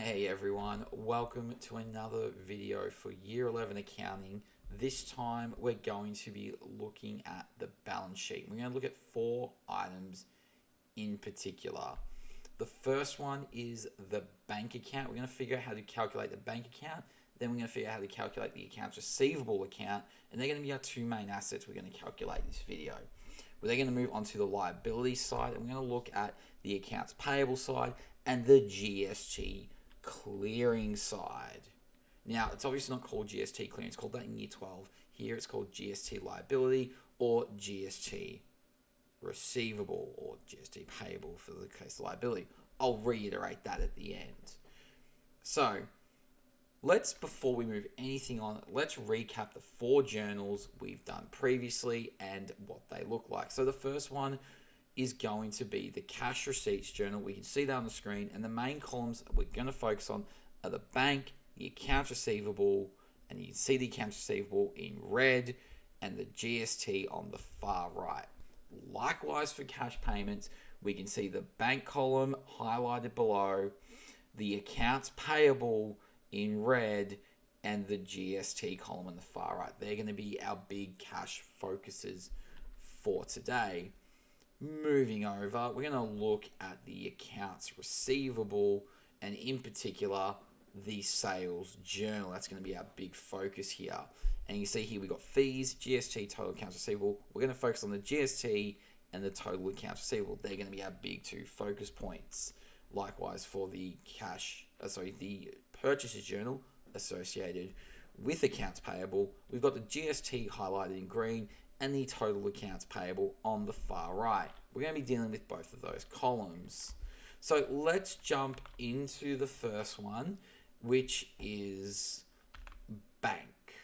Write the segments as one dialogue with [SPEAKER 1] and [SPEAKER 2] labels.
[SPEAKER 1] Hey everyone, welcome to another video for Year 11 Accounting. This time we're going to be looking at the balance sheet. We're going to look at four items in particular. The first one is the bank account. We're going to figure out how to calculate the bank account. Then we're going to figure out how to calculate the accounts receivable account. And they're going to be our two main assets we're going to calculate in this video. We're then going to move on to the liability side. And we're going to look at the accounts payable side and the GST clearing side. Now, it's obviously not called GST clearing. It's called that in Year 12. Here it's called GST liability or GST receivable or GST payable for the case of liability. I'll reiterate that at the end. So, before we move anything on, let's recap the four journals we've done previously and what they look like. So the first one is going to be the cash receipts journal. We can see that on the screen, and the main columns we're going to focus on are the bank, the accounts receivable, and you can see the accounts receivable in red and the GST on the far right. Likewise for cash payments, we can see the bank column highlighted below, the accounts payable in red, and the GST column on the far right. They're going to be our big cash focuses for today. Moving over, we're going to look at the accounts receivable and in particular the sales journal. That's going to be our big focus here. And you see here we've got fees, GST, total accounts receivable. We're going to focus on the GST and the total accounts receivable. They're going to be our big two focus points. Likewise for the the purchases journal associated with accounts payable, we've got the GST highlighted in green and the total accounts payable on the far right. We're going to be dealing with both of those columns. So let's jump into the first one, which is bank.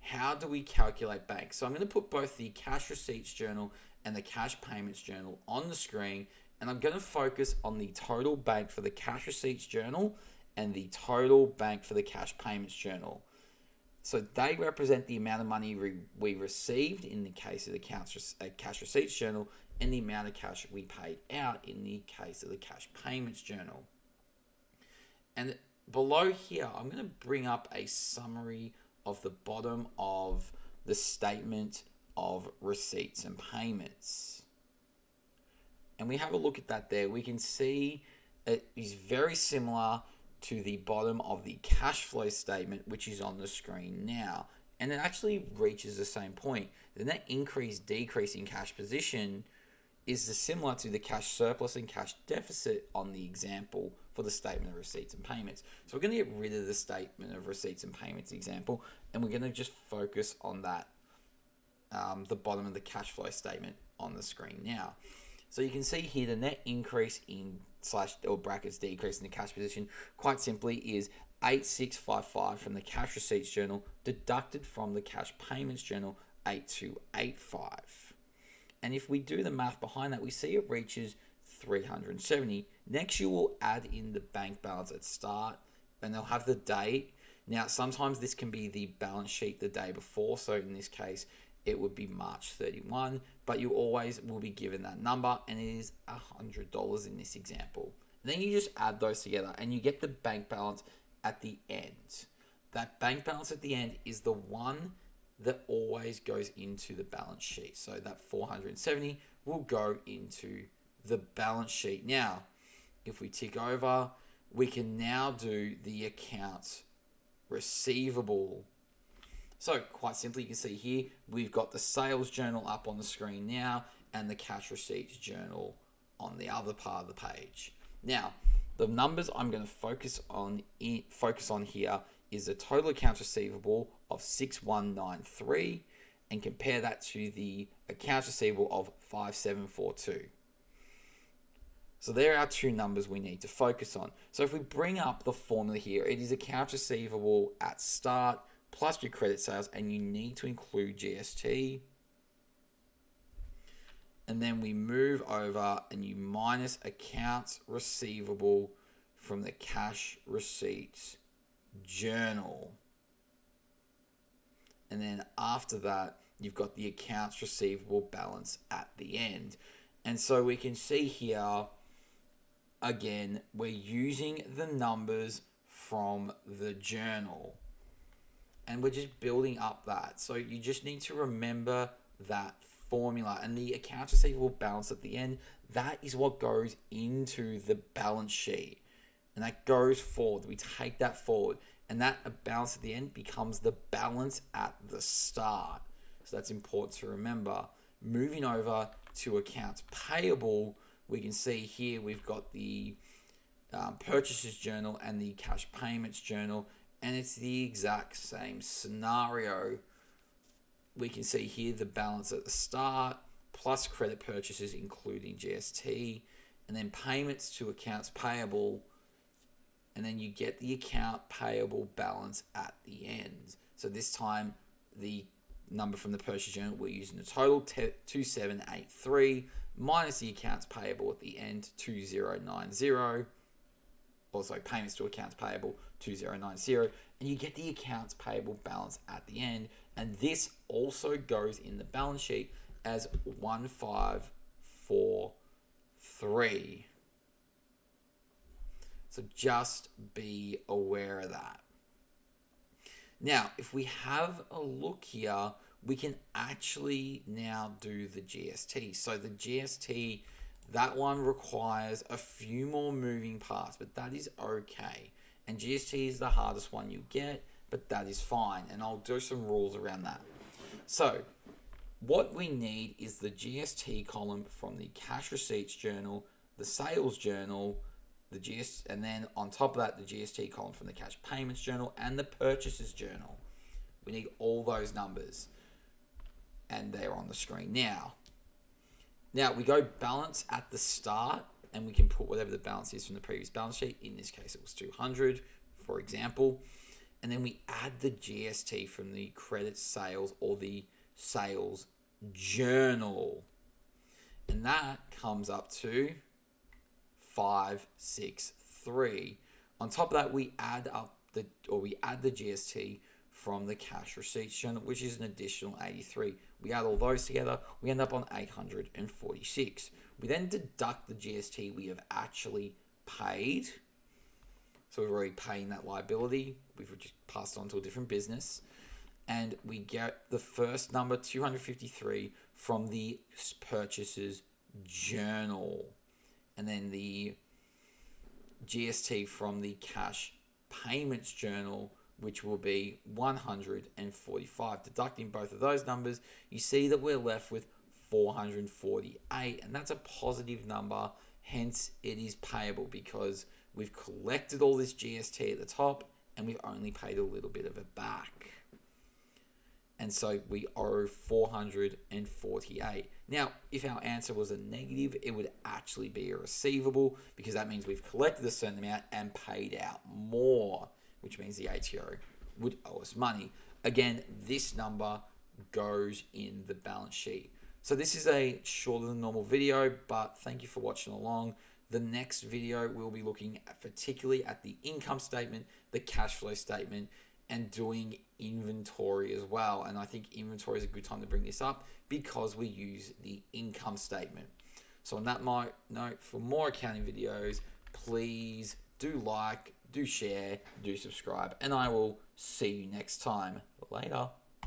[SPEAKER 1] How do we calculate bank? So I'm going to put both the cash receipts journal and the cash payments journal on the screen, and I'm going to focus on the total bank for the cash receipts journal and the total bank for the cash payments journal. So they represent the amount of money we received in the case of the cash receipts journal and the amount of cash we paid out in the case of the cash payments journal. And below here, I'm going to bring up a summary of the bottom of the statement of receipts and payments. And we have a look at that there. We can see it is very similar to the bottom of the cash flow statement, which is on the screen now. And it actually reaches the same point. The net decrease in cash position is similar to the cash surplus and cash deficit on the example for the statement of receipts and payments. So we're going to get rid of the statement of receipts and payments example, and we're going to just focus on that, the bottom of the cash flow statement on the screen now. So you can see here the net increase in / decrease in the cash position quite simply is 8655 from the cash receipts journal deducted from the cash payments journal 8285. And if we do the math behind that, we see it reaches 370. Next, you will add in the bank balance at start, and they'll have the date. Now, sometimes this can be the balance sheet the day before. So in this case, it would be March 31, but you always will be given that number, and it is $100 in this example. And then you just add those together, and you get the bank balance at the end. That bank balance at the end is the one that always goes into the balance sheet. So that 470 will go into the balance sheet. Now, if we tick over, we can now do the accounts receivable. So quite simply, you can see here, we've got the sales journal up on the screen now and the cash receipts journal on the other part of the page. Now, the numbers I'm going to focus on here is the total accounts receivable of 6193 and compare that to the accounts receivable of 5742. So there are our two numbers we need to focus on. So if we bring up the formula here, it is accounts receivable at start plus your credit sales, and you need to include GST. And then we move over and you minus accounts receivable from the cash receipts journal. And then after that, you've got the accounts receivable balance at the end. And so we can see here again, we're using the numbers from the journal. And we're just building up that. So you just need to remember that formula. And the accounts receivable balance at the end, that is what goes into the balance sheet. And that goes forward. We take that forward. And that balance at the end becomes the balance at the start. So that's important to remember. Moving over to accounts payable, we can see here we've got the purchases journal and the cash payments journal, and it's the exact same scenario. We can see here the balance at the start plus credit purchases including GST, and then payments to accounts payable, and then you get the account payable balance at the end. So this time the number from the purchase journal, we're using the total 2783 minus the accounts payable at the end 2090. Also payments to accounts payable 2090, and you get the accounts payable balance at the end. And this also goes in the balance sheet as 1543. So just be aware of that. Now, if we have a look here, we can actually now do the GST. So the GST, that one requires a few more moving parts, but that is okay. And GST is the hardest one you get, but that is fine. And I'll do some rules around that. So what we need is the GST column from the cash receipts journal, the sales journal, and then on top of that, the GST column from the cash payments journal and the purchases journal. We need all those numbers, and they're on the screen now. Now we go balance at the start, and we can put whatever the balance is from the previous balance sheet. In this case, it was 200, for example. And then we add the GST from the credit sales or the sales journal. And that comes up to 563. On top of that, we add the GST from the cash receipts journal, which is an additional 83. We add all those together, we end up on 846. We then deduct the GST we have actually paid. So we've already paid that liability. We've just passed on to a different business. And we get the first number, 253, from the purchases journal. And then the GST from the cash payments journal, which will be 145. Deducting both of those numbers, you see that we're left with 448, and that's a positive number, hence it is payable because we've collected all this GST at the top and we've only paid a little bit of it back. And so we owe 448. Now, if our answer was a negative, it would actually be a receivable because that means we've collected a certain amount and paid out more, which means the ATO would owe us money. Again, this number goes in the balance sheet. So this is a shorter than normal video, but thank you for watching along. The next video, we'll be looking at particularly at the income statement, the cash flow statement, and doing inventory as well. And I think inventory is a good time to bring this up because we use the income statement. So on that note, for more accounting videos, please do like, do share, do subscribe, and I will see you next time. Later.